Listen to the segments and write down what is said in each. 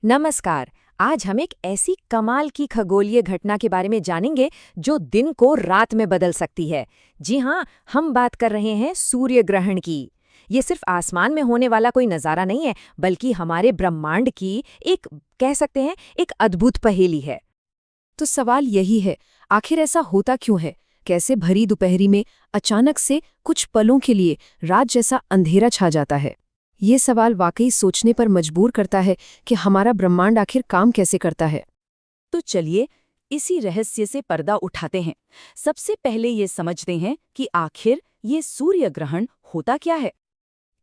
नमस्कार। आज हम एक ऐसी कमाल की खगोलीय घटना के बारे में जानेंगे जो दिन को रात में बदल सकती है। जी हाँ, हम बात कर रहे हैं सूर्य ग्रहण की। ये सिर्फ आसमान में होने वाला कोई नज़ारा नहीं है, बल्कि हमारे ब्रह्मांड की एक कह सकते हैं एक अद्भुत पहेली है। तो सवाल यही है, आखिर ऐसा होता क्यों है? कैसे भरी दोपहरी में अचानक से कुछ पलों के लिए रात जैसा अंधेरा छा जाता है? ये सवाल वाकई सोचने पर मजबूर करता है कि हमारा ब्रह्मांड आखिर काम कैसे करता है। तो चलिए इसी रहस्य से पर्दा उठाते हैं। सबसे पहले ये समझते हैं कि आखिर ये सूर्य ग्रहण होता क्या है।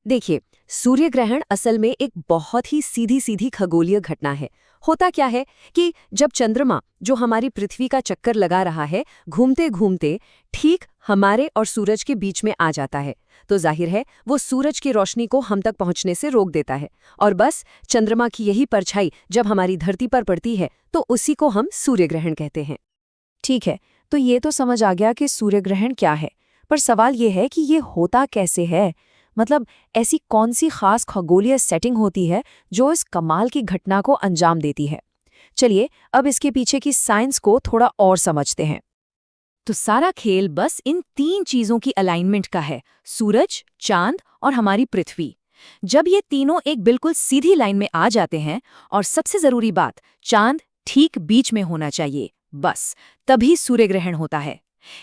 देखिए, सूर्य ग्रहण असल में एक बहुत ही सीधी सीधी खगोलीय घटना है। होता क्या है कि जब चंद्रमा, जो हमारी पृथ्वी का चक्कर लगा रहा है, घूमते घूमते ठीक हमारे और सूरज के बीच में आ जाता है, तो जाहिर है वो सूरज की रोशनी को हम तक पहुंचने से रोक देता है। और बस चंद्रमा की यही परछाई जब हमारी धरती पर पड़ती है तो उसी को हम सूर्य ग्रहण कहते हैं। ठीक है, तो ये तो समझ आ गया कि सूर्य ग्रहण क्या है, पर सवाल ये है कि ये होता कैसे है? मतलब ऐसी कौन सी खास खगोलीय सेटिंग होती है जो इस कमाल की घटना को अंजाम देती है? चलिए अब इसके पीछे की साइंस को थोड़ा और समझते हैं। तो सारा खेल बस इन तीन चीजों की अलाइनमेंट का है: सूरज, चांद और हमारी पृथ्वी। जब ये तीनों एक बिल्कुल सीधी लाइन में आ जाते हैं, और सबसे जरूरी बात, चांद ठीक बीच में होना चाहिए, बस तभी सूर्य ग्रहण होता है।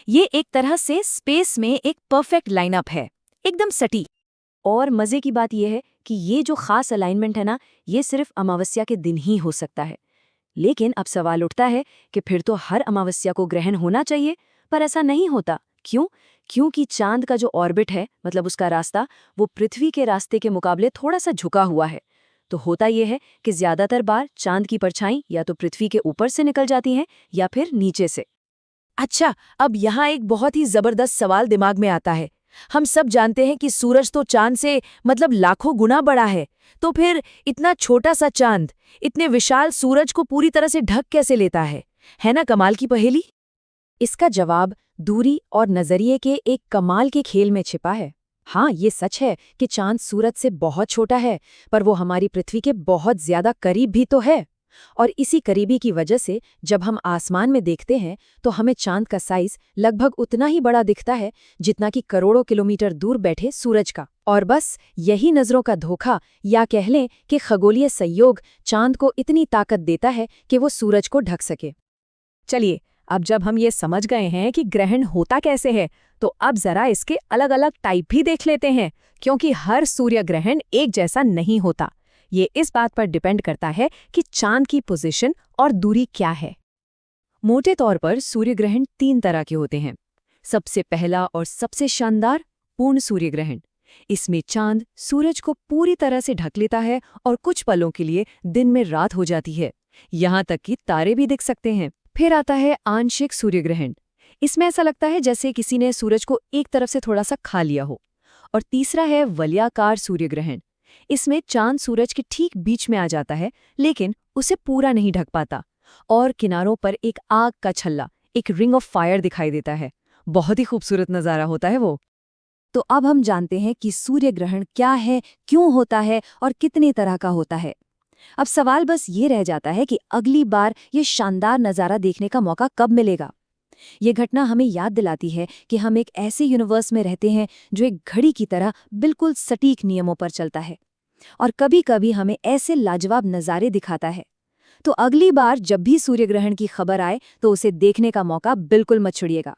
ये एक तरह से स्पेस में एक परफेक्ट लाइनअप है, एकदम सटीक। और मजे की बात यह है कि ये जो खास अलाइनमेंट है ना, ये सिर्फ अमावस्या के दिन ही हो सकता है। लेकिन अब सवाल उठता है कि फिर तो हर अमावस्या को ग्रहण होना चाहिए, पर ऐसा नहीं होता। क्यों? क्योंकि चांद का जो ऑर्बिट है, मतलब उसका रास्ता, वो पृथ्वी के रास्ते के मुकाबले थोड़ा सा झुका हुआ है। तो होता यह है कि ज्यादातर बार चांद की परछाई या तो पृथ्वी के ऊपर से निकल जाती हैं या फिर नीचे से। अच्छा, अब यहाँ एक बहुत ही जबरदस्त सवाल दिमाग में आता है। हम सब जानते हैं कि सूरज तो चांद से मतलब लाखों गुना बड़ा है, तो फिर इतना छोटा सा चांद इतने विशाल सूरज को पूरी तरह से ढक कैसे लेता है ना कमाल की पहेली। इसका जवाब दूरी और नजरिए के एक कमाल के खेल में छिपा है। हाँ, ये सच है कि चांद सूरज से बहुत छोटा है, पर वो हमारी पृथ्वी के बहुत ज्यादा करीब भी तो है। और इसी करीबी की वजह से जब हम आसमान में देखते हैं तो हमें चांद का साइज लगभग उतना ही बड़ा दिखता है जितना कि करोड़ों किलोमीटर दूर बैठे सूरज का। और बस यही नजरों का धोखा, या कह लें कि खगोलीय संयोग, चांद को इतनी ताकत देता है कि वो सूरज को ढक सके। चलिए, अब जब हम ये समझ गए हैं कि ग्रहण होता कैसे है, तो अब जरा इसके अलग अलग टाइप भी देख लेते हैं, क्योंकि हर सूर्य ग्रहण एक जैसा नहीं होता। ये इस बात पर डिपेंड करता है कि चांद की पोजीशन और दूरी क्या है। मोटे तौर पर सूर्य ग्रहण तीन तरह के होते हैं। सबसे पहला और सबसे शानदार, पूर्ण सूर्य ग्रहण। इसमें चांद सूरज को पूरी तरह से ढक लेता है और कुछ पलों के लिए दिन में रात हो जाती है, यहाँ तक कि तारे भी दिख सकते हैं। फिर आता है आंशिक सूर्य ग्रहण। इसमें ऐसा लगता है जैसे किसी ने सूरज को एक तरफ से थोड़ा सा खा लिया हो। और तीसरा है वलयाकार सूर्य ग्रहण। इसमें चांद सूरज के ठीक बीच में आ जाता है, लेकिन उसे पूरा नहीं ढक पाता, और किनारों पर एक आग का छल्ला, एक रिंग ऑफ फायर दिखाई देता है। बहुत ही खूबसूरत नज़ारा होता है वो। तो अब हम जानते हैं कि सूर्य ग्रहण क्या है, क्यों होता है और कितने तरह का होता है। अब सवाल बस ये रह जाता है कि अगली बार ये शानदार नज़ारा देखने का मौका कब मिलेगा। ये घटना हमें याद दिलाती है कि हम एक ऐसे यूनिवर्स में रहते हैं जो एक घड़ी की तरह बिल्कुल सटीक नियमों पर चलता है, और कभी-कभी हमें ऐसे लाजवाब नज़ारे दिखाता है। तो अगली बार जब भी सूर्य ग्रहण की खबर आए तो उसे देखने का मौका बिल्कुल मत छोड़िएगा।